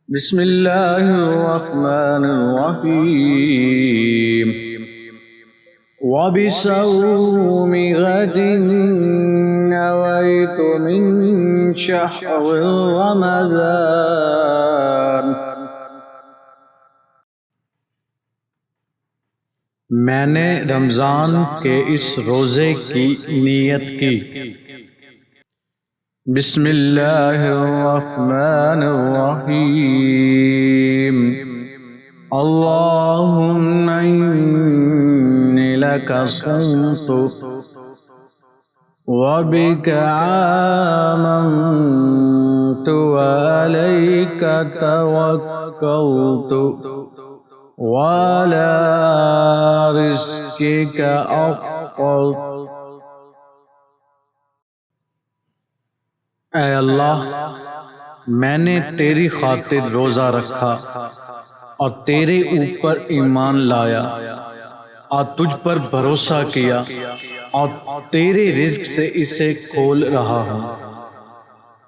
बिस्मिल्लाहिर्रहमानिर्रहीम वबिसौमि गदिन नवैतु मिन शहरि रमज़ान। मैंने रमज़ान के इस रोज़े की नीयत की। बिस्मिल्लाहिर्रहमानिर्रहीम अल्लाहुम्मा इन्नी लका सुम्तु व बिका आमन्तु व अलैका तवक्कलतु व अला रिज़्क़िका अफ़्तरतु। ऐ अल्लाह, मैंने तेरी खातिर रोज़ा रखा और तेरे ऊपर ईमान लाया और तुझ पर भरोसा किया और तेरे रिज़्क़ से इसे खोल रहा हूँ।